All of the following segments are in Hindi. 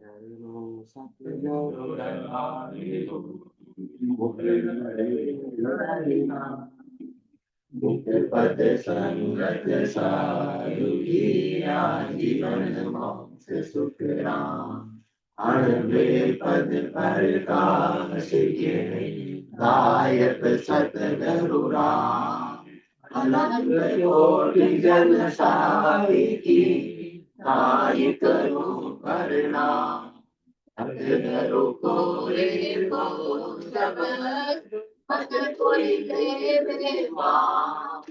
चरणों सतगुरु रघाई हो, मुख पद संगत सारुगिया, जीवन मोक्ष सुख राम। अणबे पद प्रकाश के, गायक सतगुरु राम। अनंत कोटि जन सारिकी, ताई करो प्रणाम। सतगुरु को रे को सब पद कोई देवे मां।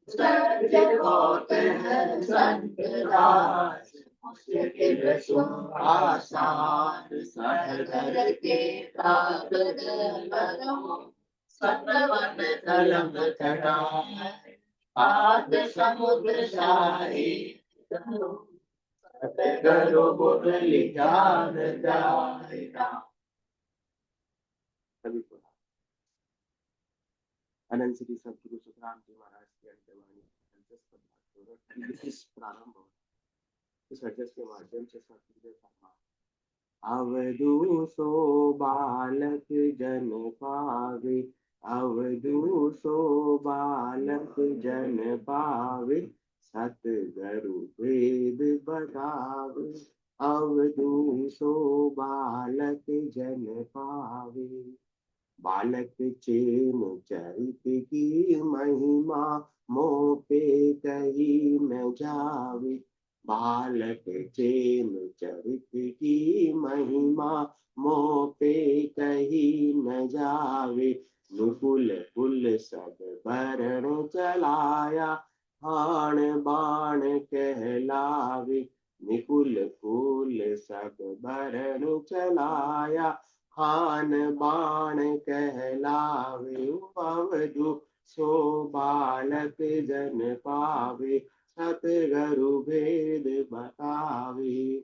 सच होत है संत दास, मुश्किल सुन आसान। सहकर के कागद करो, सतवन कलम चढ़ाए। आद समुद्र सारी, सतगुरु मुरली जान जाएगा। सभी को अनंत श्री सद्गुरु सुखराम जी महाराज की अंतवाणी प्रारंभ हो। इस अड्रेस के माध्यम से सतगुरु फरमा, अवधू सो बालक जन पावे, अवधू सो बालक जन पावे। सतगुरु वेद बतावे, अवधू सो बालक जन पावे। बालक चेन चरित की महिमा, मोह पे कही न जावे। बालक चेन चरित की महिमा, मोह पे कही न जावे। नुकुल कुल सब भरण चलाया, बाण बाण कहलावे। निकुल कुल सब भरण चलाया, खान बाण कहलावे। अवधू सो बालक जन पावे, सतगुरु भेद बतावे।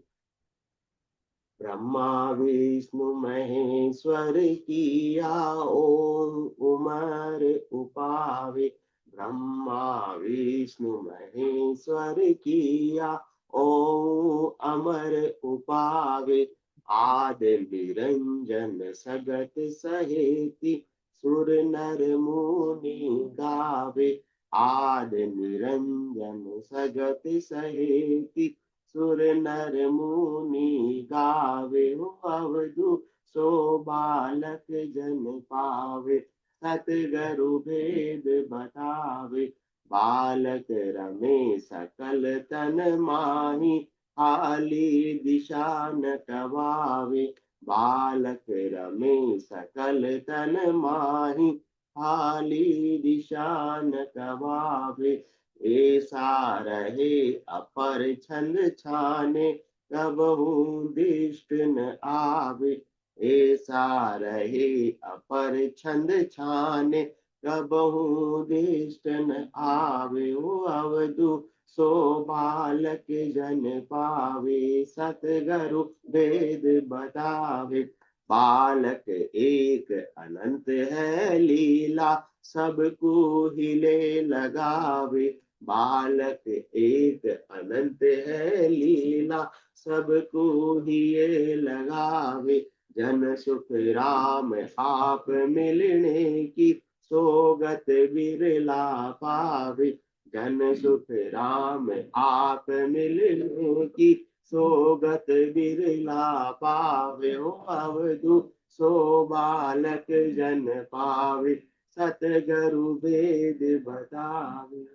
ब्रह्मा विष्णु महेश्वर किया, ओम उमर उपावे। ब्रह्मा विष्णु महेश्वर किया, ओम अमर उपावे। आद निरंजन सगत सहेती, सुर नर मुनि गावे। आद निरंजन सगत सहेती, सुर नर मुनि गावे। अवधू सो बालक जन पावे, सतगुरु भेद बतावे। बालक रमे सकल तन माही, हाली दिशा न कवावे। बालक रमे सकल तन माही, हाली दिशा न कवावे। ऐसा रहे अपर छंद छाने, कबहू दिष्ट न आवे। ऐसा रहे अपर छंद छाने, कबहू दिष्ट न आवे। ओ अवधू सो बालक जन पावे, सतगुरु वेद बतावे। बालक एक अनंत है लीला, सबको हिले लगावे। बालक एक अनंत है लीला, सबको हिये लगावे। जन सुख राम आप मिलने की, सोगत बिरला पावे। जन सुख राम आप मिलने की, सोगत बिरला पावे। ओ अवधू सो बालक जन पावे, सतगुरु वेद बतावे।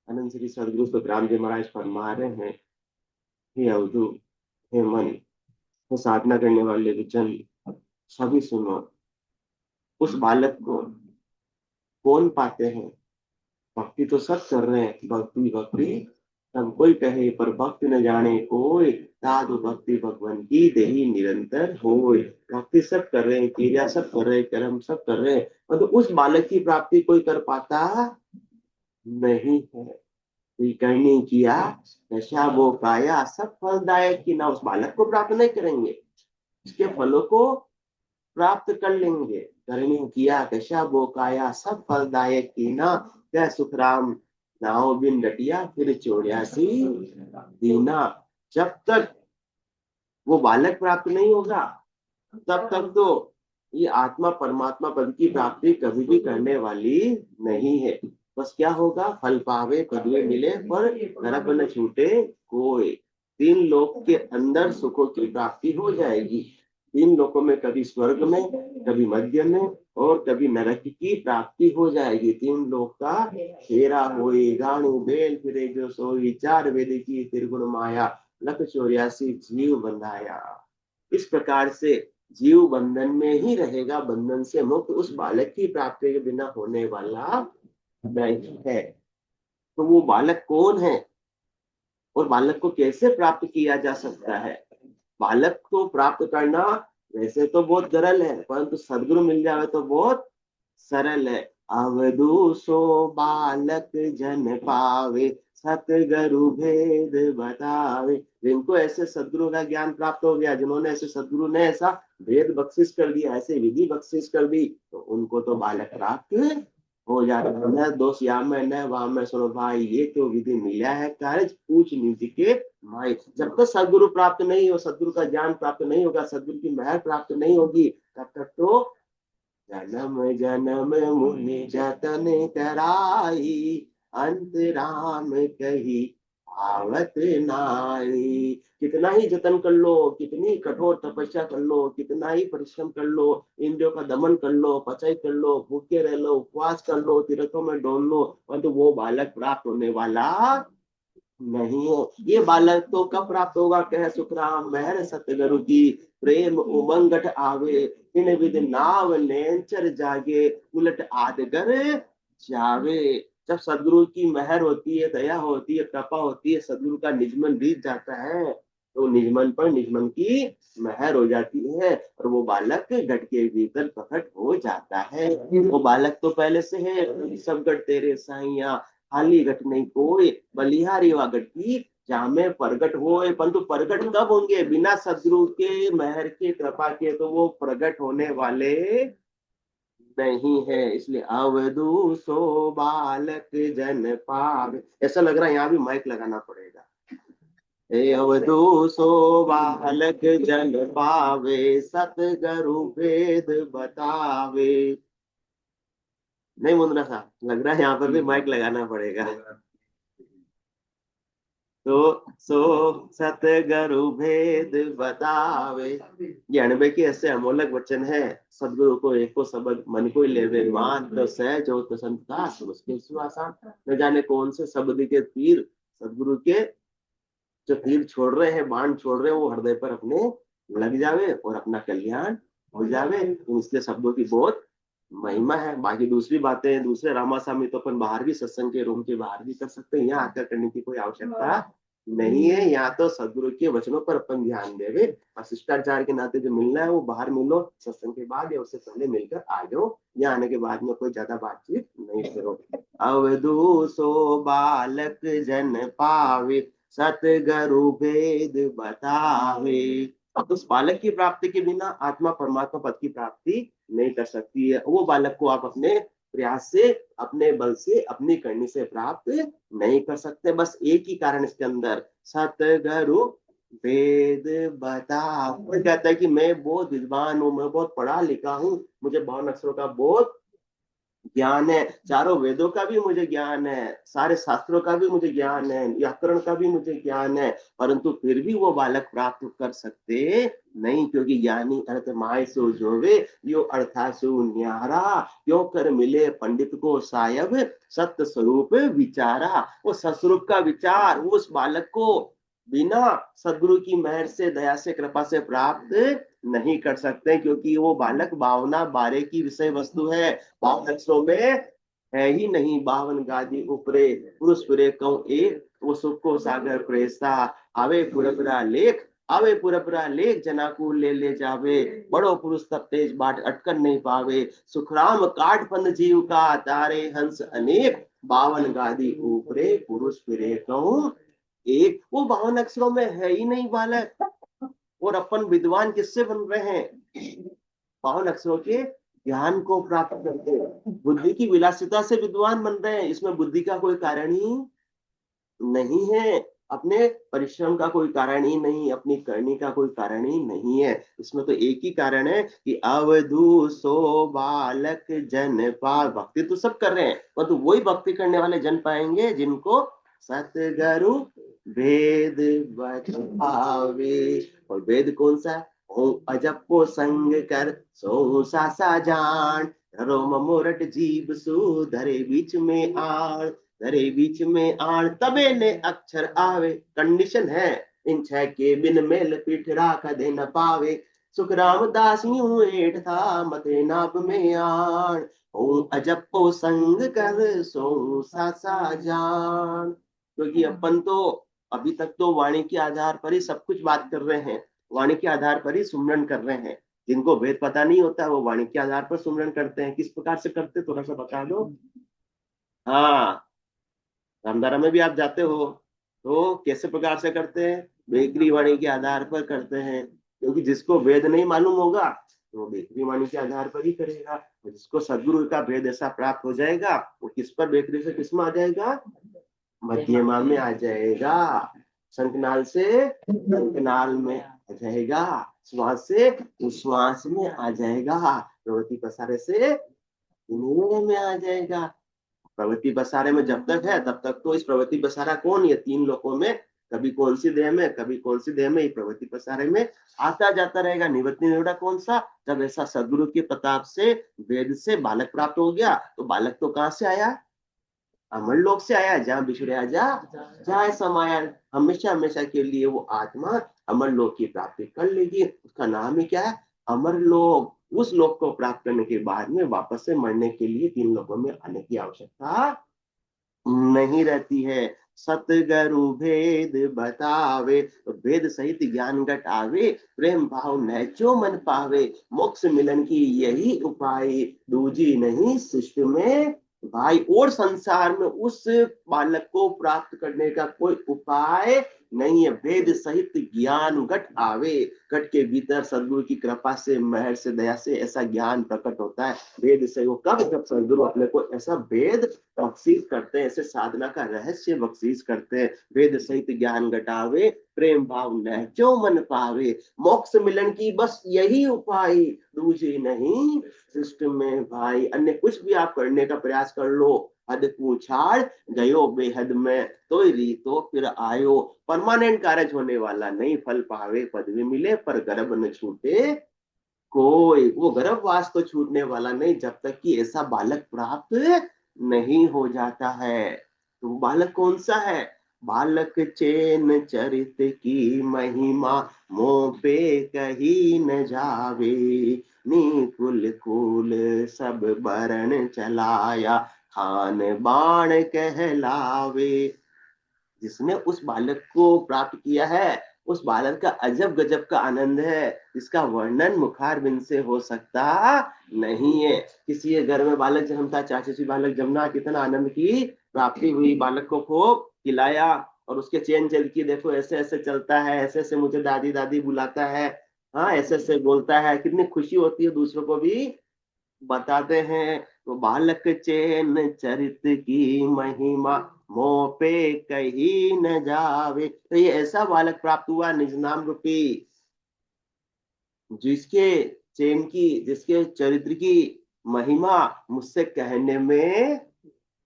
अनंत श्री सदगुरु सुखराम जी महाराज फरमा रहे हैं, हे अवधू, हे मन, हे साधना करने वाले विजन, सभी सुनो। उस बालक को कौन पाते हैं? भक्ति तो सब कर रहे हैं, भक्ति भक्ति सब कोई कहे, पर भक्ति न जाने कोई। साधु भक्ति भगवान की देही निरंतर होय। भक्ति सब कर रहे हैं, क्रिया सब कर रहे हैं, कर्म सब कर रहे हैं, मतलब उस बालक की प्राप्ति कोई कर पाता नहीं है। करने किया नशा वो पाया, सब फलदायक की ना उस बालक को प्राप्त नहीं करेंगे, उसके फलों को प्राप्त कर लेंगे। करने किया दशा बोकाया, सब फलदायक की ना। क्या सुखराम नाव बिन डटिया फिर 84 दीना। जब तक वो बालक प्राप्त नहीं होगा तब तक तो ये आत्मा परमात्मा पद की प्राप्ति कभी भी करने वाली नहीं है। बस क्या होगा, फल पावे पदवे मिले पर नरक न छूटे कोई। तीन लोक के अंदर सुखों की प्राप्ति हो जाएगी। तीन लोकों में, कभी स्वर्ग में, कभी मध्य में और कभी नरक की प्राप्ति हो जाएगी। तीन लोक का फेरा होई गाणु बेल फिरे जो सोई, चार वेद की त्रिगुण माया, लख 84 जीव बंधाया। इस प्रकार से जीव बंधन में ही रहेगा, बंधन से मुक्त उस बालक की प्राप्ति के बिना होने वाला नहीं है। तो वो बालक कौन है और बालक को कैसे प्राप्त किया जा सकता है? बालक को प्राप्त करना वैसे तो बहुत सरल है, परंतु सदगुरु मिल जाए तो बहुत सरल है। अवधू सो बालक जन पावे, सतगुरु भेद बतावे। जिनको ऐसे सदगुरु का ज्ञान प्राप्त हो गया, जिन्होंने ऐसे सदगुरु ने ऐसा भेद बख्शिश कर दिया, ऐसे विधि बख्शिश कर दी, तो उनको तो बालक प्राप्त हो जाता है। न दोष या में न वहां में, सुनो भाई ये तो विधि मिला है कार्य पूछ नीति के माई। जब तक सदगुरु प्राप्त नहीं हो, सदगुरु का ज्ञान प्राप्त नहीं होगा, सदगुरु की महर प्राप्त नहीं होगी, तब तक तो जन्म जन्म मुनि जतन कराई, अंत राम कही आवत नाई। कितना ही जतन कर लो, कितनी कठोर तपस्या कर लो, कितना ही परिश्रम कर लो, इंद्रियों का दमन कर लो, पचाई कर लो, भूखे रह लो, उपवास कर लो, तीर्थों में डोल लो, परंतु वो बालक प्राप्त होने वाला नहीं हो। ये बालक तो कब प्राप्त होगा, कह सुखराम महर सतगुरु की, प्रेम उमंगट आवे, इन विध नाव नेचर जागे, उलट आदगर जावे। जब सदगुरु की महर होती है, दया होती है, कृपा होती है, सदगुरु का निजमन बीत जाता है, तो निजमन पर निजमन की महर हो जाती है और वो बालक घट के भीतर प्रकट हो जाता है। वो बालक तो पहले से है, सब घट तेरे साइया, खाली घट नहीं कोई, बलिहारी वा घट की जामे प्रगट होए। परंतु प्रगट कब होंगे, बिना सदगुरु के महर के कृपा के तो वो प्रगट होने वाले नहीं है। इसलिए अवधू सो बालक जन पावे। ऐसा लग रहा है यहाँ भी माइक लगाना पड़ेगा। हे अवधू सो बालक जन पावे, सतगुरु भेद बतावे। नहीं मुंद्रा साहब, लग रहा है यहाँ पर भी माइक लगाना पड़ेगा। तो सो सतगुरु भेद बतावे। ये अणबे के ऐसे अमोलक वचन है। सदगुरु को एको शब्द मन को लेवे मान, तो सहज हो तो संत का मुश्किल सुआसान। न जाने कौन से शब्द के तीर सदगुरु के जो तीर छोड़ रहे हैं, बाण छोड़ रहे हैं, वो हृदय पर अपने लग जावे और अपना कल्याण हो जावे। इसके शब्दों की बहुत महिमा है। बाकी दूसरी बातें, दूसरे रामास्वामी तो अपन बाहर भी, सत्संग के रूम के बाहर भी कर सकते हैं, यहाँ आकर करने की कोई आवश्यकता नहीं है। यहाँ तो सदगुरु के वचनों पर अपन ध्यान देवे और शिष्टाचार के नाते जो मिलना है वो बाहर मिलो, सत्संग के बाद या उससे पहले मिलकर आ जाओ। यहाँ आने के बाद में कोई ज्यादा बातचीत नहीं करो। अवधू सो बालक जन पावे, सतगुरु भेद बतावे। तो उस बालक की प्राप्ति के बिना आत्मा परमात्मा पद की प्राप्ति नहीं कर सकती है। वो बालक को आप अपने प्रयास से, अपने बल से, अपनी करनी से प्राप्त नहीं कर सकते। बस एक ही कारण इसके अंदर, सतगुरु वेद बता। वो कहता है कि मैं बहुत विद्वान हूँ, मैं बहुत पढ़ा लिखा हूँ, मुझे 52 अक्षरों का बहुत ज्ञान है, चारों वेदों का भी मुझे ज्ञान है, सारे शास्त्रों का भी मुझे ज्ञान है, व्याकरण का भी मुझे ज्ञान है, परंतु फिर भी वो बालक प्राप्त कर सकते नहीं, क्योंकि ज्ञानी अर्थ माय सो जोवे, यो अर्था सु न्यारा, क्यों कर मिले पंडित को सायब, सत्य स्वरूप विचारा। वो सस्वरूप का विचार उस बालक को बिना सदगुरु की मेहर से, दया से, कृपा से प्राप्त नहीं कर सकते, क्योंकि वो बालक भावना बारे की विषय वस्तु है। 52 अक्षरों में है ही नहीं, 52 गादी उपरे, पुरुष पुरे कौ एक, वो सुख को सागर प्रेसा, आवे पुरपुरा लेख, आवे पुरपुरा लेख, जना को ले जावे, बड़ो पुरुष तब तेज बाट अटकर नहीं पावे, सुखराम काट पंद जीव का, तारे हंस अनेक, 52 गादी ऊपरे, पुरुष फिरे कौ एक। वो 52 अक्षरों में है ही नहीं बालक, और अपन विद्वान किससे बन रहे हैं, 52 अक्षरों के ज्ञान को प्राप्त करते हैं, बुद्धि की विलासिता से विद्वान बन रहे हैं, इसमें बुद्धि का कोई कारण ही नहीं है, अपने परिश्रम का कोई कारण ही नहीं, अपनी करनी का कोई कारण ही नहीं है। इसमें तो एक ही कारण है कि अवधू सो बालक जन पाए। भक्ति तो सब कर रहे हैं, परंतु वही भक्ति करने वाले जन पाएंगे जिनको सतगुरु वेद बतावे। और वेद कौन सा? ओ अजपो संग कर सो सा जान, रोम मोरट जीव सु धरे बीच में आण, धरे बीच में आण तबे ने अक्षर आवे। कंडीशन है, इन छह के बिन मेल पीठ राख दे न पावे। सुख रामदास यूं एठ था मते नाभ में आण, ओ अजपो संग कर सो सा जान। क्योंकि अपन तो अभी तक तो वाणी के आधार पर ही सब कुछ बात कर रहे हैं, वाणी के आधार पर ही सुमरन कर रहे हैं। जिनको वेद पता नहीं होता वो वाणी के आधार पर सुमरन करते हैं। किस प्रकार से करते, थोड़ा सा बता दो। हाँ, रामधारा में भी आप जाते हो तो कैसे प्रकार से करते हैं? बेकरी वाणी के आधार पर करते हैं, क्योंकि जिसको वेद नहीं मालूम होगा तो वो बेकरी वाणी के आधार पर ही करेगा। और जिसको सदगुरु का भेद ऐसा प्राप्त हो जाएगा वो किस पर, बेकरी से किस में आ जाएगा? मध्यमा में आ जाएगा। शंखनाल से शंखनाल में आ जाएगा, श्वास से उश्वास में आ जाएगा, प्रवृत्ति पसारे से विनय में आ जाएगा। प्रवृत्ति बसारे में जब तक है तब तक तो इस प्रवृत्ति बसारा कौन, ये तीन लोकों में कभी कौन सी देह में कभी कौन सी देह में ये प्रवृत्ति पसारे में आता जाता रहेगा। निवृत्ति निवड़ा कौन सा? जब ऐसा सदगुरु के प्रताप से वेद से बालक प्राप्त हो गया तो बालक तो कहाँ से आया? अमर लोक से आया, जहाँ बिछड़े जा जाए समाया। हमेशा हमेशा के लिए वो आत्मा अमर लोक की प्राप्ति कर लेगी। उसका नाम ही क्या है? अमर लोक। उस लोक को प्राप्त करने के बाद में वापस से मरने के लिए तीन लोकों में आने की आवश्यकता नहीं रहती है। सतगुरु भेद बतावे, तो भेद सहित ज्ञान घटावे, प्रेम भाव नैचो मन पावे, मोक्ष मिलन की यही उपाय, दूजी नहीं सृष्टि में भाई। और संसार में उस बालक को प्राप्त करने का कोई उपाय नहीं है। वेद सहित ज्ञान घट आवे, घट के भीतर सदगुरु की कृपा से, मेहर से, दया से ऐसा ज्ञान प्रकट होता है। वेद से वो कब, जब सदगुरु अपने को ऐसा वेद बख्शीश करते हैं, ऐसे साधना का रहस्य बख्शीश करते हैं। वेद सहित ज्ञान घटावे, प्रेम भाव नहचो मन पावे, मोक्ष मिलन की बस यही उपाय, दूसरी नहीं सृष्टि में भाई। अन्य कुछ भी आप करने का प्रयास कर लो, हद पूछाड़ गयो बेहद में, तो रीतो फिर आयो, परमानेंट कार्य होने वाला नहीं। फल पावे पदवी मिले पर गर्भ न छूटे कोई, वो गर्भवास तो छूटने वाला नहीं जब तक कि ऐसा बालक प्राप्त नहीं हो जाता है। तो वो बालक कौन सा है? बालक चेन चरित की महिमा, मोह पे कही न जावे, निकुल कुल सब बरण चलाया, खान बाण कहलावे। जिसने उस बालक को प्राप्त किया है उस बालक का अजब गजब का आनंद है, जिसका वर्णन मुखार बिन से हो सकता नहीं है। किसी के घर में बालक जन्मता, चाची बालक जन्मा, कितना आनंद की प्राप्ति हुई, बालक को खूब खिलाया और उसके चेन चल की देखो ऐसे ऐसे चलता है, ऐसे ऐसे मुझे दादी दादी बुलाता है, हाँ ऐसे ऐसे बोलता है, कितनी खुशी होती है, दूसरों को भी बताते हैं। तो बालक चेन चरित की महिमा, मोह पे कही न जावे। तो ये ऐसा बालक प्राप्त हुआ निज नाम रूपी, जिसके चेन की, जिसके चरित्र की महिमा मुझसे कहने में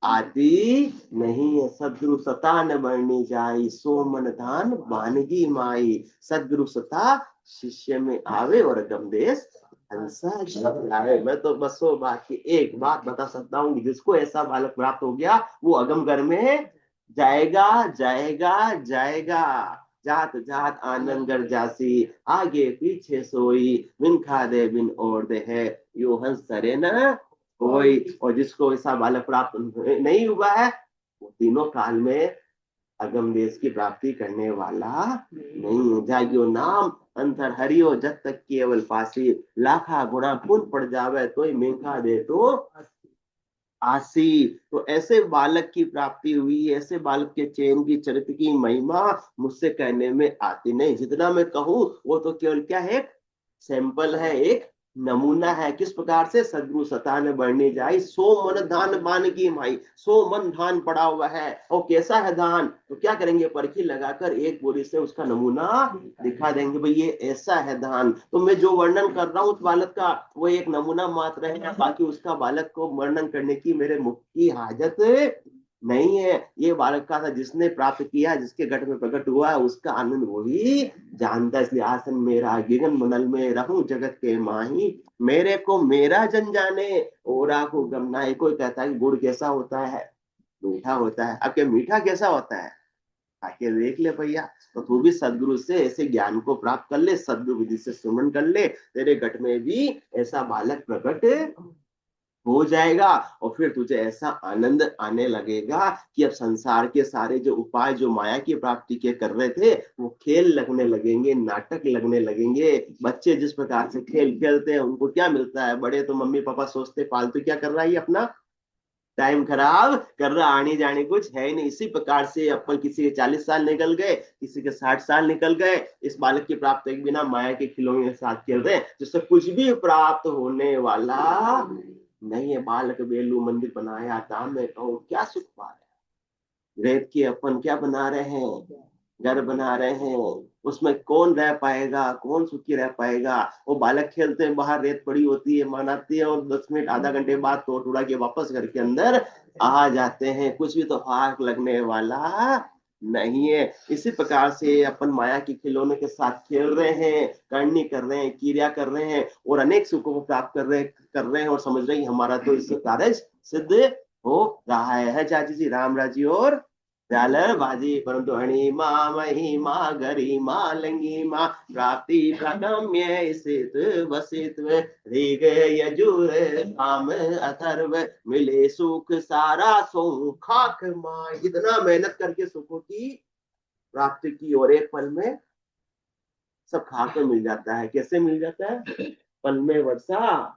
आदि नहीं है। सदगुरु सता न बरनी जाई, सो मन धान बानगी माई, सदगुरु सता शिष्य में आवे और गमदेश हंसा लाए। मैं तो बस वो बात की एक बात बता सकता हूँ कि जिसको ऐसा बालक प्राप्त हो गया वो अगम घर में जाएगा जाएगा जाएगा। जात जात आनंद गर जासी, आगे पीछे सोई, बिन खादे बिन ओढ़ दे है, यो हंस सरे न कोई। और जिसको ऐसा बालक प्राप्त नहीं हुआ है वो तीनों काल में अगम देश की प्राप्ति करने वाला नहीं। जागियो नाम अंतर हरियो जब तक केवल पासी, लाखा गुणा पुन पड़ जावे तो मेघा दे तो आसी। तो ऐसे बालक की प्राप्ति हुई, ऐसे बालक के चैन की चरित्र की महिमा मुझसे कहने में आती नहीं। जितना मैं कहूँ वो तो केवल क्या है, सैंपल है, एक नमूना है। किस प्रकार से? सदगुरु सता में बढ़ने जाई, सो मन धान बान की माई, सो मन धान पड़ा हुआ है। और कैसा है धान? तो क्या करेंगे? परखी लगाकर एक बोरी से उसका नमूना दिखा देंगे, भाई ये ऐसा है धान। तो मैं जो वर्णन कर रहा हूँ उस बालक का, वो एक नमूना मात्र है, बाकी उसका बालक को वर्णन करने की मेरे मुख की हाजत नहीं है। ये बालक का था जिसने प्राप्त किया, जिसके घट में प्रकट हुआ, उसका आनंद वही जानता है। इसलिए आसन मेरा गिगन मनल में रहूं जगत के माही, मेरे को मेरा जन जाने ओरा को गमनाई। कोई कहता है कि गुड़ कैसा होता है? मीठा होता है। अब क्या मीठा कैसा होता है? आके देख ले भैया। तो तू भी सदगुरु से ऐसे ज्ञान को प्राप्त कर ले, सदगुरु विधि से सुमन कर ले, तेरे घट में भी ऐसा बालक प्रकट हो जाएगा। और फिर तुझे ऐसा आनंद आने लगेगा कि अब संसार के सारे जो उपाय जो माया की प्राप्ति के कर रहे थे, वो खेल लगने लगेंगे, नाटक लगने लगेंगे। बच्चे जिस प्रकार से खेल खेलते हैं, उनको क्या मिलता है? बड़े तो मम्मी पापा सोचते फालतू क्या कर रहा है, अपना टाइम खराब कर रहा, आने जाने कुछ है ही नहीं। इसी प्रकार से अपन किसी के 40 साल निकल गए, किसी के 60 साल निकल गए, इस बालक की प्राप्ति के बिना माया के खिलौने के साथ खेल रहे हैं, जिससे कुछ भी प्राप्त होने वाला नहीं है। बालक बेलू मंदिर बनाया था, मैं कहूँ क्या सुख पा रहे हैं? रेत के अपन क्या बना रहे हैं? घर बना रहे हैं। उसमें कौन रह पाएगा? कौन सुखी रह पाएगा? वो बालक खेलते हैं, बाहर रेत पड़ी होती है, मनाती है, और 10 मिनट आधा घंटे बाद तोड़ उड़ा के वापस घर के अंदर आ जाते हैं। कुछ भी तो हाथ लगने वाला नहीं है। इसी प्रकार से अपन माया के खिलौने के साथ खेल रहे हैं, करनी कर रहे हैं, क्रिया कर रहे हैं, और अनेक सुखों को प्राप्त कर रहे हैं, और समझ रहे हैं हमारा तो इससे कार्य सिद्ध हो रहा है। चाची जी राम राजी और झालर बाजी, परंतु अणिमा महिमा गरिमा लंगिमा प्राप्ति प्रगम्य स्थित वसित्व ऋग यजुर साम अथर्व मिले सुख सारा सो खाक माँ। इतना मेहनत करके सुखों की प्राप्ति की, और एक पल में सब खाक में मिल जाता है। कैसे मिल जाता है? पल में वर्षा।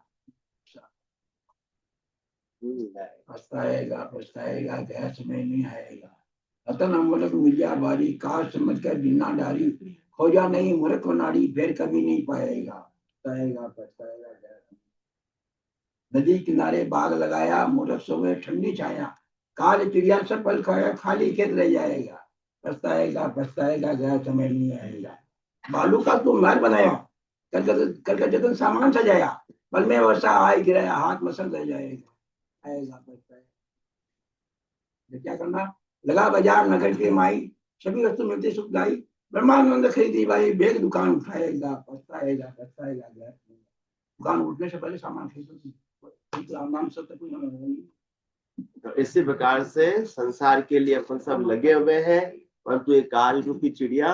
पछताएगा पछताएगा, गैस में नहीं आएगा। रतन अमलक मिर्जा बारी, काश समझ कर बिना डारी, खोजा नहीं मूर्ख नारी, फिर कभी नहीं पाएगा। पछताएगा पछताएगा गैस। नदी किनारे बाग लगाया, मूर्ख सोए ठंडी छाया, काल चिड़िया सब पल खाया, खाली खेत रह जाएगा। पछताएगा पछताएगा, गैस में नहीं आएगा। बालू का तू महल बनाया, कल का जतन सामान सजाया, पल में वर्षा आए गिराया, हाथ मसल रह जाएगा। आएगा पछताएगा। क्या करना? लगा बाजार नगर के माई, सभी वस्तु मिलती सुखदाई, ब्रह्मानंद खरीदी भाई, बेग दुकान उठाएगा। पछताएगा पछताएगा, दुकान उठने से पहले सामान खरीदो। तो इसी प्रकार से संसार के लिए अपन सब लगे हुए हैं, परंतु एक काल रूपी चिड़िया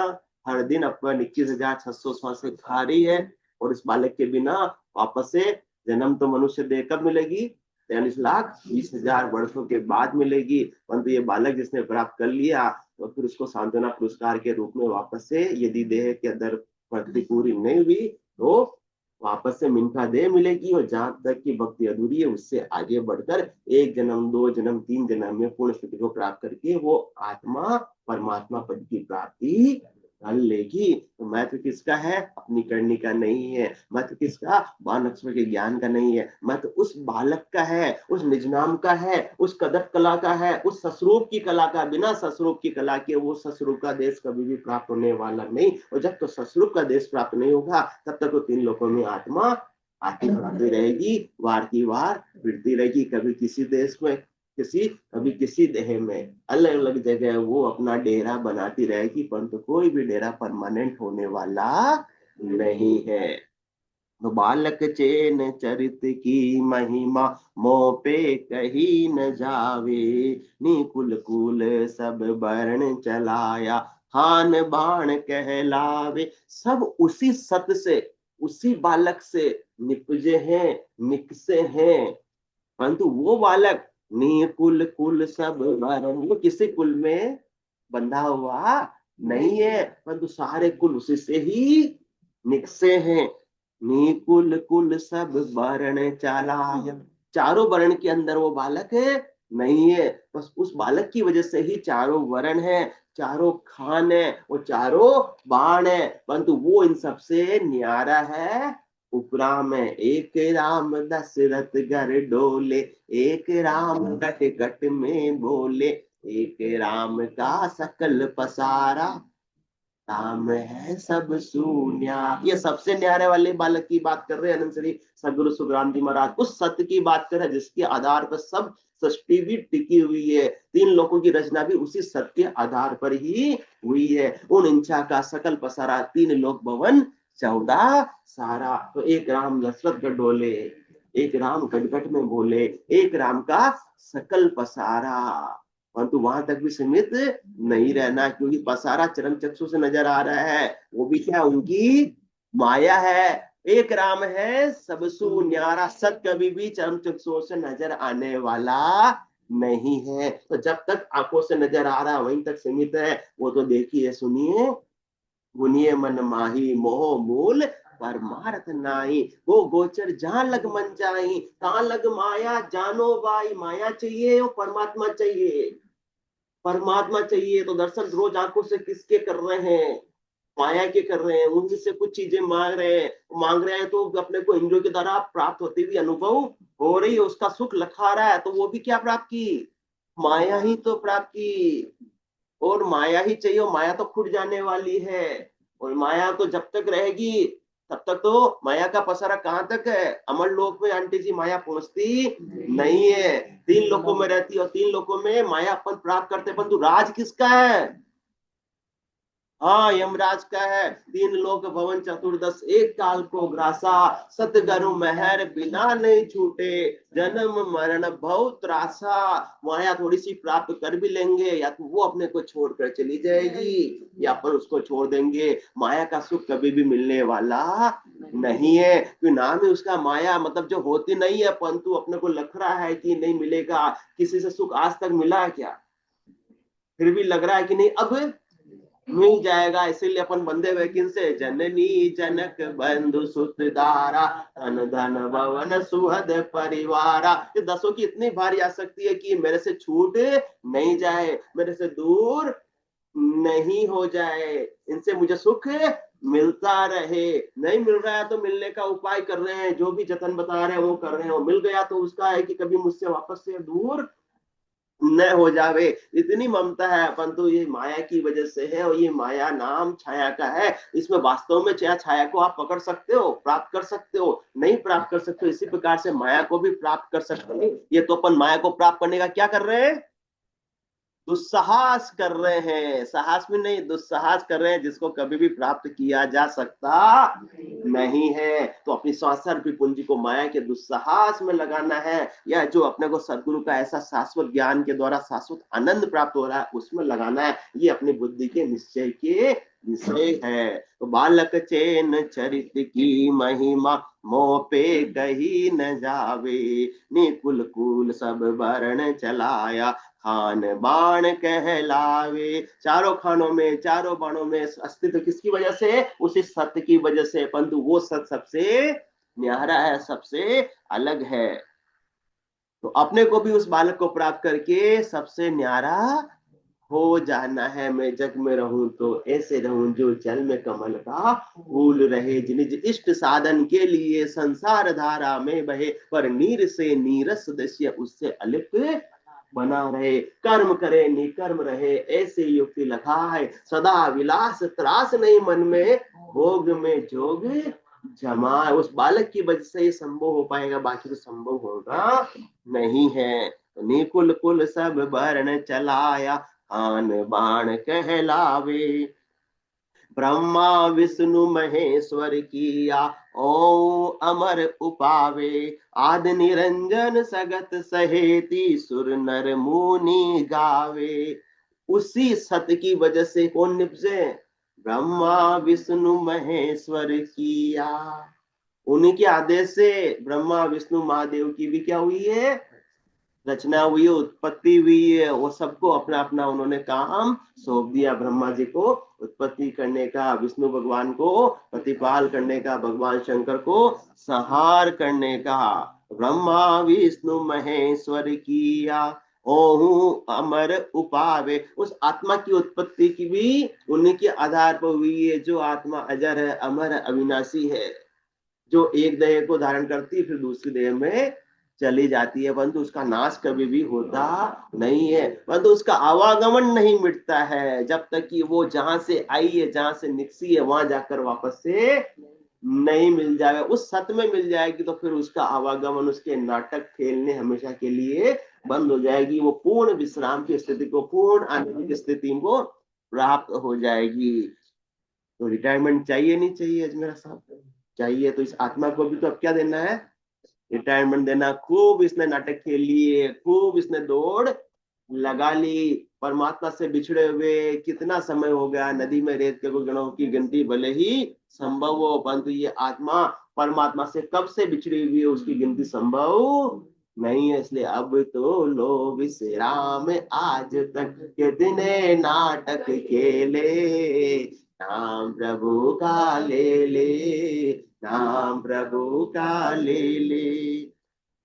हर दिन अपन 21,600 श्वास खा रही है, और इस बालक के बिना वापस से जन्म तो मनुष्य देह कब मिलेगी? 43,20,000 वर्षों के बाद मिलेगी। परंतु ये बालक जिसने प्राप्त कर लिया, तो फिर उसको सांत्वना पुरस्कार के रूप में वापस से, यदि देह के अंदर भक्ति पूरी नहीं हुई, तो वापस से मिनका देह मिलेगी। और जहां तक की भक्ति अधूरी है, उससे आगे बढ़कर 1 जन्म 2 जन्म 3 जन्म में पूर्ण स्थिति को प्राप्त करके वो आत्मा परमात्मा पद की प्राप्ति कर लेगी। तो महत्व किसका है? अपनी करनी का नहीं है। महत्व किसका? बाण अक्षर के ज्ञान का नहीं है। महत्व उस बालक का है, उस निजनाम का है, उस कदर कला का है, उस ससरूप की कला का। बिना ससरूप की कला के वो ससरूप का देश कभी भी प्राप्त होने वाला नहीं। और जब तो ससरूप का देश प्राप्त नहीं होगा, तब तक तो 3 लोकों में आत्मा आती बढ़ती रहेगी, वार की वार फिरती रहेगी। कभी किसी देश में, कभी किसी देह में, अलग अलग जगह वो अपना डेरा बनाती रहेगी, परंतु कोई भी डेरा परमानेंट होने वाला नहीं है। तो बालक चेन चरित की महिमा, मोह पे कही न जावे, निकुल कुल सब वर्ण चलाया, हान बाण कहलावे। सब उसी सत से, उसी बालक से निपजे हैं, निकसे हैं। परंतु वो बालक निकुल कुल सब वर्ण, वो किसी कुल में बंधा हुआ नहीं है, परंतु सारे कुल उसी से ही निकसे हैं। निकुल कुल सब वर्ण चलाया, चारों वर्ण के अंदर वो बालक है नहीं है, बस उस बालक की वजह से ही चारों वर्ण है, चारों खान है, वो चारों बाण है, परंतु वो इन सबसे न्यारा है उपरा में एक राम दशरथ घर डोले, एक राम कट कट में बोले, एक राम का सकल पसारा, राम है सब सून्या। ये सबसे न्यारे वाले बालक की बात कर रहे हैं आनंद श्री सदगुरु सुखराम जी महाराज। उस सत्य की बात कर रहे हैं जिसके आधार पर सब सृष्टि भी टिकी हुई है। तीन लोगों की रचना भी उसी सत्य के आधार पर ही हुई है। उन इंचा का सकल पसारा, तीन लोक भवन 14 सारा। तो एक राम दशरथ गढ़ डोले, एक राम गटगट में बोले, एक राम का सकल पसारा। परंतु वहां तक भी सीमित नहीं रहना, क्योंकि पसारा चरम चक्षु से नजर आ रहा है। वो भी क्या, उनकी माया है। एक राम है सबसु न्यारा, सत कभी भी चरम चक्षुओं से नजर आने वाला नहीं है। तो जब तक आंखों से नजर आ रहा है वहीं तक सीमित है। वो तो देखिए सुनिए, गुनिये मन माही मोह मूल परमार्थ नाही, वो गोचर जहां लग मन जाई, कहां लग माया जानो बाई। माया चाहिए और परमात्मा चाहिए। परमात्मा चाहिए तो दर्शन रोज आंखों से किसके कर रहे हैं, माया के कर रहे हैं। उनसे कुछ चीजें मांग रहे हैं तो अपने को इंद्रियों के द्वारा प्राप्त होती हुई अनुभव हो रही है, उसका सुख लखा रहा है, तो वो भी क्या प्राप्त की, माया ही तो प्राप्त की। और माया ही चाहिए, और माया तो खुद जाने वाली है। और माया तो जब तक रहेगी तब तक तो माया का पसारा कहां तक है। अमर लोक में आंटी जी माया पहुंचती नहीं है, तीन लोकों में रहती है। और तीन लोकों में माया अपन प्राप्त करते, परंतु राज किसका है, हाँ यमराज का है। तीन लोक भवन चतुर्दश एक काल को ग्रासा, सतगरु महर बिना नहीं छूटे, जन्म मरण भव त्रासा। माया थोड़ी सी प्राप्त कर भी लेंगे, या तो वो अपने को छोड़कर चली जाएगी या अपन उसको छोड़ देंगे। माया का सुख कभी भी मिलने वाला नहीं है, क्योंकि नाम ही उसका माया, मतलब जो होती नहीं है परंतु अपने को लग रहा है कि नहीं मिलेगा। किसी से सुख आज तक मिला है क्या, फिर भी लग रहा है कि नहीं अब मिल जाएगा। इसीलिए अपन बंधे हुए किन से, जननी जनक बंधु सुत दारा, धन धन भवन सुहद परिवारा। ये दसों की इतनी भारी आसक्ति है कि मेरे से छूट नहीं जाए, मेरे से दूर नहीं हो जाए, इनसे मुझे सुख मिलता रहे। नहीं मिल रहा है तो मिलने का उपाय कर रहे हैं, जो भी जतन बता रहे हैं वो कर रहे हैं। मिल गया तो उसका है कि कभी मुझसे वापस से दूर न हो जावे, इतनी ममता है। परंतु ये माया की वजह से है, और ये माया नाम छाया का है। इसमें वास्तव में छाया को आप पकड़ सकते हो, प्राप्त कर सकते हो, नहीं प्राप्त कर सकते हो। इसी प्रकार से माया को भी प्राप्त कर सकते हो। ये तो अपन माया को प्राप्त करने का क्या कर रहे हैं, दुस्साहस कर रहे हैं। साहस में नहीं, दुस्साहस कर रहे हैं, जिसको कभी भी प्राप्त किया जा सकता नहीं है। तो अपनी स्वास्थ्य पूंजी को माया के दुस्साहस में लगाना है, या जो अपने को सदगुरु का ऐसा शाश्वत ज्ञान के द्वारा शाश्वत आनंद प्राप्त हो रहा है उसमें लगाना है। ये अपनी बुद्धि के निश्चय के विषय है। तो बालक चेन चरित की महिमा, मोह पे कही न जावे, निकुल कुल सब वर्ण चलाया, खान बाण कहलावे। चारों खानों में, चारों बाणों में अस्तित्व किसकी वजह से, उसी सत्य की वजह से। परंतु वो सत्य सबसे न्यारा है, सबसे अलग है। तो अपने को भी उस बालक को प्राप्त करके सबसे न्यारा हो जाना है। मैं जग में रहूं तो ऐसे रहूं, जो जल में कमल का फूल रहे, जिन इष्ट साधन के लिए संसार धारा में बहे, पर नीर से नीरस दृश्य उससे अलिप्त बना रहे। कर्म करे निकर्म रहे, ऐसे युक्ति लखा है, सदा विलास त्रास नहीं मन में, भोग में जोग जमा। उस बालक की वजह से ये संभव हो पाएगा, बाकी तो संभव होगा नहीं है। तो निकुल कुल सब वर्ण चलाया, आन बाण कहलावे, ब्रह्मा विष्णु महेश्वर किया, ओ अमर उपावे, आदि निरंजन सगत सहेती, सुर नर मुनि गावे। उसी सत्य की वजह से कौन निपजे, ब्रह्मा विष्णु महेश्वर किया। उन्हीं के आदेश से ब्रह्मा विष्णु महादेव की भी क्या हुई है, रचना हुई है, उत्पत्ति हुई है। वो सबको अपना अपना उन्होंने काम सौंप दिया। ब्रह्मा जी को उत्पत्ति करने का, विष्णु भगवान को प्रतिपाल करने का, भगवान शंकर को संहार करने का। ब्रह्मा विष्णु महेश्वर किया, ओहू अमर उपावे। उस आत्मा की उत्पत्ति की भी उन्हीं के आधार पर हुई है, जो आत्मा अजर है, अमर है, अविनाशी है। जो एक देह को धारण करती है फिर दूसरी देह में चली जाती है, परंतु उसका नाश कभी भी होता नहीं है, परंतु उसका आवागमन नहीं मिटता है जब तक कि वो जहां से आई है, जहां से निकसी है, वहां जाकर वापस से नहीं मिल जाएगा। उस सत में मिल जाएगी तो फिर उसका आवागमन, उसके नाटक खेलने हमेशा के लिए बंद हो जाएगी। वो पूर्ण विश्राम की स्थिति को, पूर्ण आनंद की स्थिति को प्राप्त हो जाएगी। तो रिटायरमेंट चाहिए नहीं चाहिए अजमेरा साहब? चाहिए। तो इस आत्मा को भी तो अब क्या देना है? रिटायरमेंट देना। खूब इसने नाटक खेल लिए, खूब इसने दौड़ लगा ली, परमात्मा से बिछड़े हुए कितना समय हो गया। नदी में रेत के गुणों की गिनती भले ही संभव हो, परंतु ये आत्मा परमात्मा से कब से बिछड़ी हुई है उसकी गिनती संभव नहीं है। इसलिए अब तो लो विश्राम आज तक कितने नाटक खेले, नाम प्रभु का ले ले, नाम प्रभु का ले ले।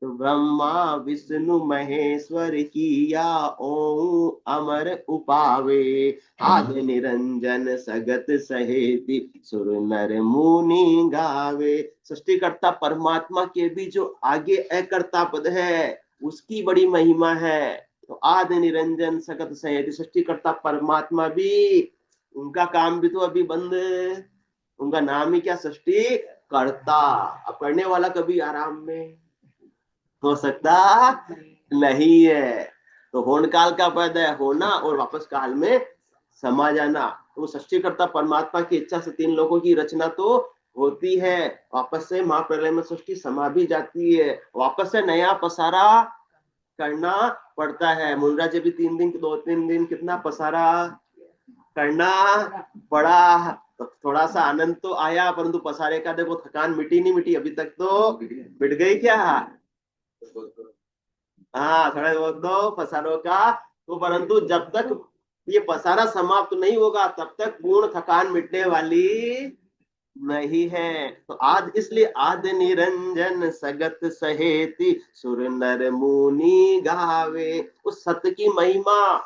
तो ब्रह्मा विष्णु महेश्वर किया ओं अमर उपावे, आदि निरंजन सगत सहेती सुर नर मुनि गावे। सृष्टिकर्ता परमात्मा के भी जो आगे अकर्ता पद है उसकी बड़ी महिमा है। तो आदि निरंजन सगत सहेती, सृष्टिकर्ता परमात्मा भी, उनका काम भी तो अभी बंद, उनका नाम ही क्या? सृष्टि करता। अब करने वाला कभी आराम में हो सकता नहीं है। तो होन काल का पद है होना और वापस काल में समा जाना। तो सृष्टिकर्ता परमात्मा की इच्छा से तीन लोगों की रचना तो होती है, वापस से महाप्रलय में सृष्टि समा भी जाती है, वापस से नया पसारा करना पड़ता है। मुंद्रा जी भी 3 दिन 2-3 दिन कितना पसारा करना पड़ा। तो थोड़ा सा आनंद तो आया, परंतु पसारे का देखो थकान मिटी नहीं मिटी अभी तक, तो मिट गई क्या? हाँ, थोड़ा बहुत तो पसारों का तो, परंतु जब तक ये पसारा समाप्त नहीं होगा तब तक पूर्ण थकान मिटने वाली नहीं है। तो आज इसलिए आदि निरंजन सगत सहेती सुर नर मुनि गावे। उस सत्य की महिमा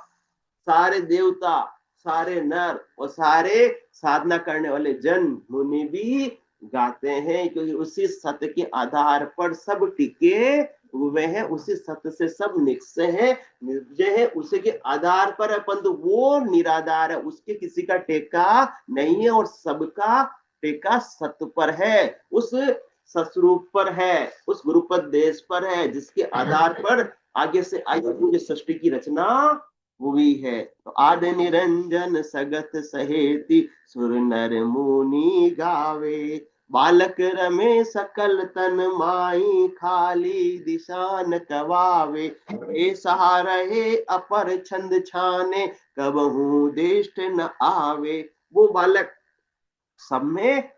सारे देवता, सारे नर और सारे साधना करने वाले जन मुनि भी गाते हैं, क्योंकि उसी सत्य के आधार पर सब टिके हुए हैं, उसी सत्य से सब निकसे हैं, निपजे हैं, उसी के आधार पर अपन तो वो निराधार है, उसके किसी का टेका नहीं है और सबका टेका सत्य पर है, उस सस्वरूप पर है, उस गुरुपद देश पर है, जिसके आधार पर आगे से आगे पूरी सृष्टि की रचना हुई है। तो आदि निरंजन सगत सहेती सुर नर मुनि गावे, बालक रमे सकल तन माई खाली दिशा न कवावे, ए सहारे अपर छंद छाने कबहू देष्ट न आवे। वो बालक सब में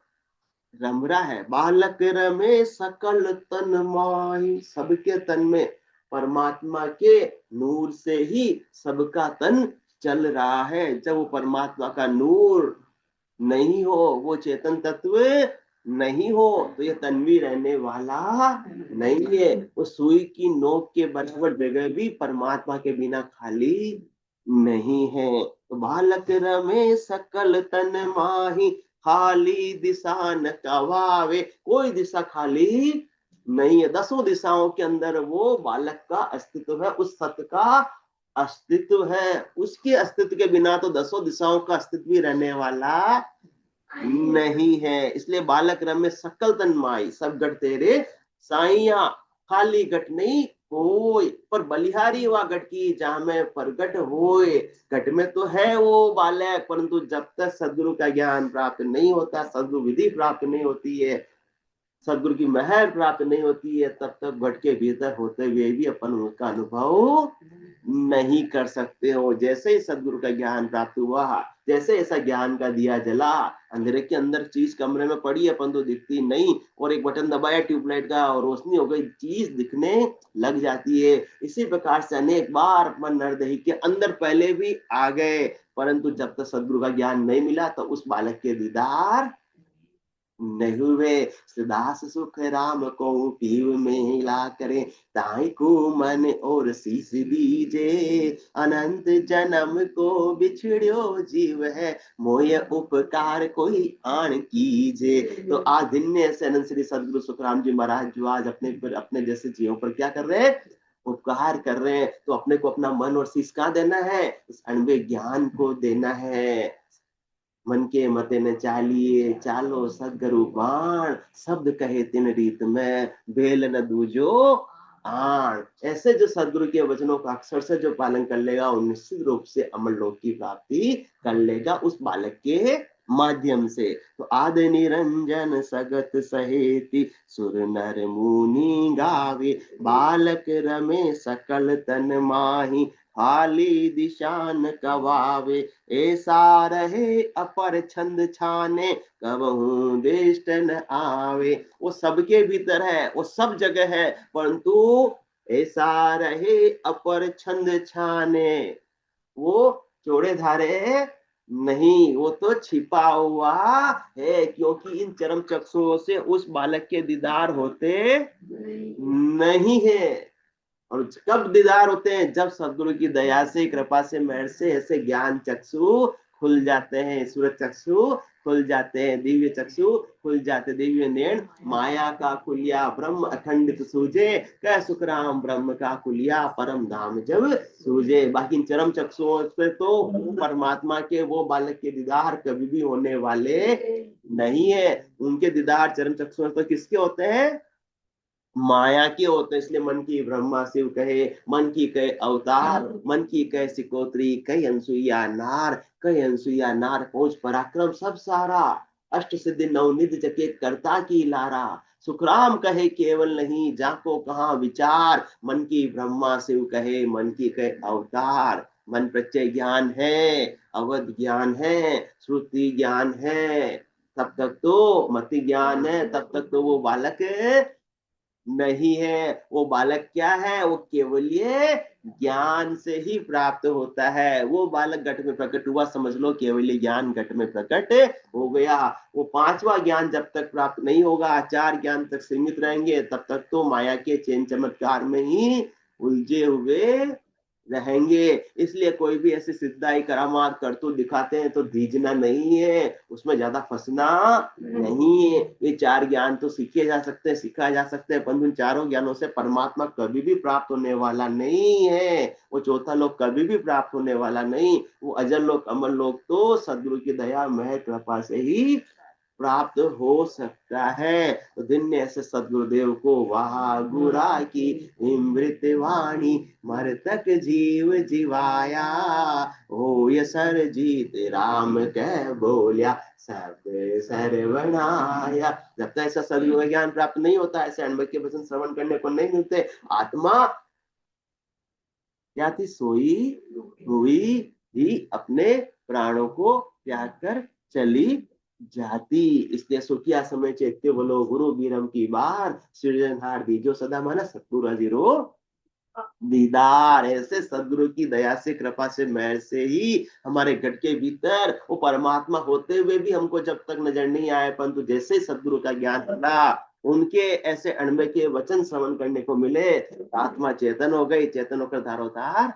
रम रहा है, बालक रमे सकल तन माई, सबके तन में परमात्मा के नूर से ही सबका तन चल रहा है। जब वो परमात्मा का नूर नहीं हो, वो चेतन तत्व नहीं हो, तो ये तन भी रहने वाला नहीं है। वो सुई की नोक के बराबर जगह भी परमात्मा के बिना खाली नहीं है। तो बालक रमे सकल तन माही खाली दिशा न कवावे, कोई दिशा खाली नहीं है। 10 दिशाओं के अंदर वो बालक का अस्तित्व है, उस सत्य का अस्तित्व है। उसके अस्तित्व के बिना तो 10 दिशाओं का अस्तित्व भी रहने वाला नहीं है। इसलिए बालक रम में सकल तन माई, सब गट तेरे साइया, खाली गट नहीं होय, पर बलिहारी हुआ गट की जहां में प्रगट होए। गट में तो है वो बालक, परंतु जब तक सदगुरु का ज्ञान प्राप्त नहीं होता, सदगुरु विधि प्राप्त नहीं होती है, सदगुरु की महर प्राप्त नहीं होती है, तब तक भट के भीतर होते हुए भी अपन उसका अनुभव नहीं कर सकते हो। जैसे ही सदगुरु का ज्ञान प्राप्त हुआ, जैसे ऐसा ज्ञान का दिया जला, अंधेरे के अंदर चीज कमरे में पड़ी है अपन तो दिखती नहीं, और एक बटन दबाया ट्यूबलाइट का और रोशनी हो गई, चीज दिखने लग जाती है। इसी प्रकार से अनेक बार अपन नरदेही के अंदर पहले भी आ गए, परंतु जब तक सदगुरु का ज्ञान नहीं मिला तो उस बालक के दीदार नहीं हुए दास सुख राम को पीव में ला करे, ताई को मन और शीस दीजे, अनंत जन्म को बिछड़ियो जीव है, मोय उपकार कोई आन कीजे। तो आज दिन में ऐसे अनंत श्री सदगुरु सुखराम जी महाराज जो आज अपने जैसे जीवों पर क्या कर रहे हैं, उपकार कर रहे हैं। तो अपने को अपना मन और शीश कहाँ देना है, इस अणुवे ज्ञान को देना है। मन के मते न चालिए चालो सदगुरु बाण, शब्द कहे तिन रीत में बेल न दूजो आण। ऐसे जो सदगुरु के वचनों का अक्षर से जो पालन कर लेगा वो निश्चित रूप से अमर लोक की प्राप्ति कर लेगा उस बालक के माध्यम से। तो आदि निरंजन सगत सहेती, सुर नर मुनि गावे, बालक रमे सकल तन माही, हाली दिशान कवावे, ऐसा रहे अपर छंद छाने, कबहू देष्ट न आवे। वो सबके भीतर है, वो सब जगह है, परंतु ऐसा रहे अपर छंद छाने, वो चौड़े धारे नहीं, वो तो छिपा हुआ है, क्योंकि इन चरम चक्षुओं से उस बालक के दीदार होते नहीं है। और कब दीदार होते हैं, जब सदगुरु की दया से कृपा से मेहर से ऐसे ज्ञान चक्षु खुल जाते हैं, सूरज चक्षु खुल जाते हैं, दिव्य चक्षु खुल जाते, दिव्य नैन माया का कुलिया ब्रह्म अखंडित सूझे, कह सुखराम ब्रह्म का कुलिया परम धाम जब सूझे। बाकी चरम चक्षुओं पे तो परमात्मा के वो बालक के दीदार कभी भी होने वाले नहीं है। उनके दीदार चरम चक्षुओं तो किसके होते हैं, माया के होते हैं। इसलिए मन की ब्रह्मा शिव कहे, मन की कहे अवतार, मन की कहे सिकोत्री, कई अनसुईया नार, कई अनसुईया नार पहुंच पराक्रम सब सारा, अष्ट सिद्धि नवनिधि जके करता की लारा, सुखराम कहे केवल नहीं जाको कहाँ विचार, मन की ब्रह्मा शिव कहे, मन की कहे अवतार। मन प्रत्यय ज्ञान है, अवध ज्ञान है, श्रुति ज्ञान है, तब तक तो मति ज्ञान है, तब तक तो वो बालक नहीं है। वो बालक क्या है, वो केवल ये ज्ञान से ही प्राप्त होता है। वो बालक घट में प्रकट हुआ, समझ लो केवल ज्ञान घट में प्रकट हो गया। वो पांचवा ज्ञान जब तक प्राप्त नहीं होगा, चार ज्ञान तक सीमित रहेंगे, तब तक तो माया के चेन चमत्कार में ही उलझे हुए रहेंगे। इसलिए कोई भी ऐसी सिद्धाई करामात करतूत दिखाते हैं तो धीजना नहीं है, उसमें ज्यादा फंसना नहीं है। ये चार ज्ञान तो सीखे जा सकते हैं, सिखाए जा सकते हैं, परंतु उन चारों ज्ञानों से परमात्मा कभी भी प्राप्त होने वाला नहीं है। वो चौथा लोक कभी भी प्राप्त होने वाला नहीं। वो अजर लोक अमर लोक तो सदगुरु की दया महर कृपा से ही प्राप्त हो सकता है। तो दिन ने ऐसे सदगुरुदेव को वाह गुरा की अमृत वाणी, मरतक जीव जीवाया, हो ये सर जीत राम कह बोलिया, सब सर्वनाया। जब तक ऐसा सदगुरु ज्ञान प्राप्त नहीं होता, ऐसे अनुभव के वचन श्रवण करने को नहीं मिलते, आत्मा क्या थी, सोई हुई ही अपने प्राणों को त्याग कर चली जाती। इसलिए सुखिया समय चैत्य बोलो गुरु बीरम की बार, सृजनहार दीजो सदा माना सतगुरु अजीरो दीदार। ऐसे सदगुरु की दया से कृपा से मेहर से ही हमारे घट के भीतर वो परमात्मा होते हुए भी हमको जब तक नजर नहीं आए, परंतु जैसे सदगुरु का ज्ञान पड़ा, उनके ऐसे अणुवे के वचन श्रवण करने को मिले, आत्मा चेतन हो गई, चेतन होकर धारोतार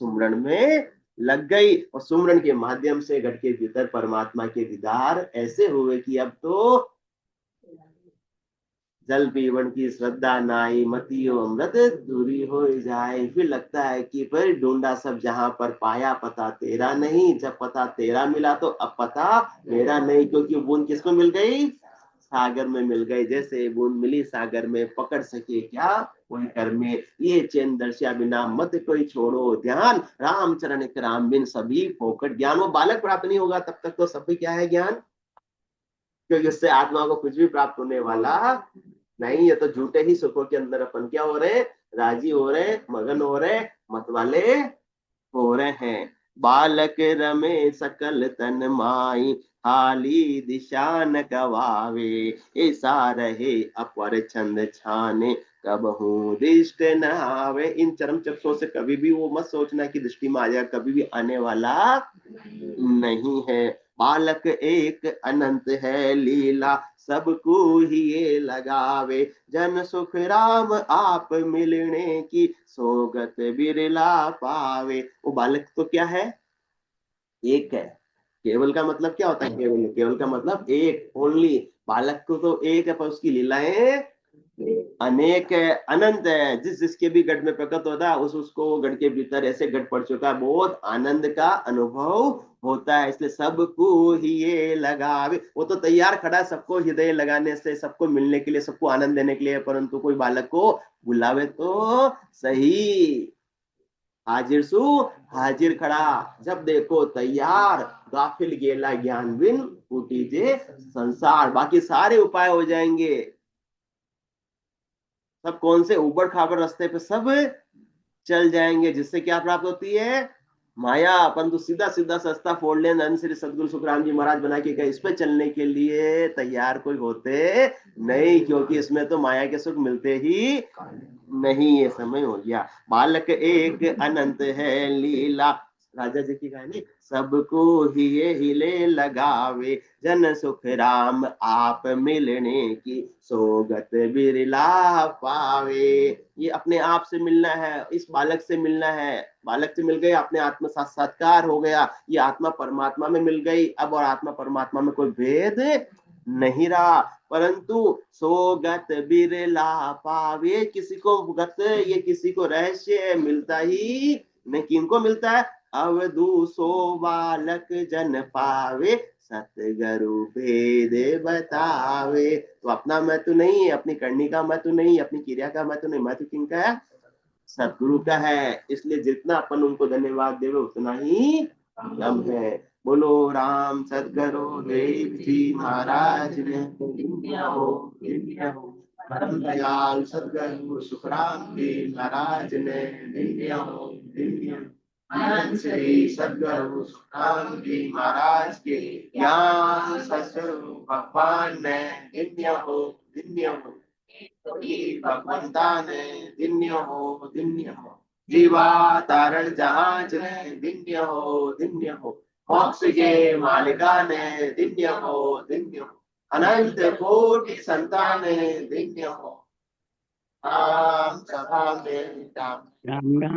सुमरण में लग गई, और सुमरण के माध्यम से घट के भीतर परमात्मा के दीदार ऐसे हुए कि अब तो जल पीवन की श्रद्धा नाई, मतियो अमृत दूरी हो जाए। फिर लगता है कि फिर ढूंढा सब जहां पर पाया, पता तेरा नहीं। जब पता तेरा मिला तो अब पता मेरा नहीं, क्योंकि बूंद किसको मिल गई, सागर में मिल गई। जैसे बूंद मिली सागर में, पकड़ सके क्या कोई कर में, ये चैन दर्शिया बिना मत कोई छोड़ो ध्यान, रामचरण एक राम बिन सभी फोकट ज्ञान। वो बालक प्राप्त नहीं होगा तब तक तो सभी क्या है ज्ञान, क्योंकि उससे आत्मा को कुछ भी प्राप्त होने वाला नहीं है। तो झूठे ही सुखों के अंदर अपन क्या हो रहे हैं, राजी हो रहे हैं, मगन हो रहे हैं, मतवाले हो रहे हैं। बालक रमे सकल तन माई, हाली दिशा न गवावे, ऐसा रहे अपर छंद छाने, कब हूँ दृष्ट न आवे। इन चरम चक्षुओं से कभी भी वो मत सोचना कि दृष्टि में आ जाए, कभी भी आने वाला नहीं है। बालक एक अनंत है लीला, सबको ही ये लगावे, जन सुख राम आप मिलने की, सोगत बिरला पावे। वो बालक तो क्या है? एक है। केवल का मतलब क्या होता है? केवल, केवल का मतलब एक, ओनली। बालक को तो एक है, पर उसकी लीलाएं अनेक है, अनंत है। जिस जिसके भी गढ़ में प्रकट होता है, उसको गढ़ के भीतर ऐसे गढ़ पड़ चुका है, बहुत आनंद का अनुभव होता है। इसलिए सबको ही ये लगावे, वो तो तैयार खड़ा है सबको हृदय लगाने से, सबको मिलने के लिए, सबको आनंद देने के लिए, परंतु कोई बालक को बुलावे तो सही। हाजिर सु हाजिर खड़ा, जब देखो तैयार, गाफिल गेला ज्ञान बिन फूटी जे संसार। बाकी सारे उपाय हो जाएंगे, सब कौन से ऊबड़ खाबड़ रास्ते पे सब चल जाएंगे, जिससे क्या प्राप्त होती है? माया। अपन तो सीधा सीधा सस्ता फोड़ ले, नंद श्री सदगुरु सुखराम जी महाराज बना के गए, इस पे चलने के लिए तैयार कोई होते नहीं, क्योंकि इसमें तो माया के सुख मिलते ही नहीं। ये समय हो गया। बालक एक अनंत है लीला, राजा जी की कहानी, सबको ही ये हिले लगावे, जन सुख राम आप मिलने की, सोगत बिरला पावे। ये अपने आप से मिलना है, इस बालक से मिलना है। बालक से मिल गए, अपने आत्म साक्षात्कार हो गया, ये आत्मा परमात्मा में मिल गई अब, और आत्मा परमात्मा में कोई भेद नहीं रहा। परंतु सोगत बिरला पावे, किसी को गत, ये किसी को रहस्य मिलता ही नहीं। किनको मिलता है? अवधू सो बालक जन पावे, सतगुरु भेद बतावे। तो अपना मैं तो नहीं, अपनी करनी का मैं तो नहीं, अपनी क्रिया का मैं तो नहीं, मैं तो किनका है? सतगुरु का है। इसलिए जितना अपन उनको धन्यवाद देवे उतना ही कम है। बोलो राम सतगुरु देव जी महाराज ने, परम दयाल सतगुरु सुखराम जी महाराज ने, अनंत श्री सतगुरु सुखराम जी महाराज के ज्ञान सतगुरु भगवान ने दिव्य हो, दिव्य हो, भगवंता ने दिव्य हो, दिव्य हो, जीवा तारण जहाज ने दिव्य हो, दिव्य हो, मोक्ष के मालिका ने दिव्य हो, दिव्य हो, अनंत कोटि संतान ने दिव्य हो। राम सभा में राम। राम राम।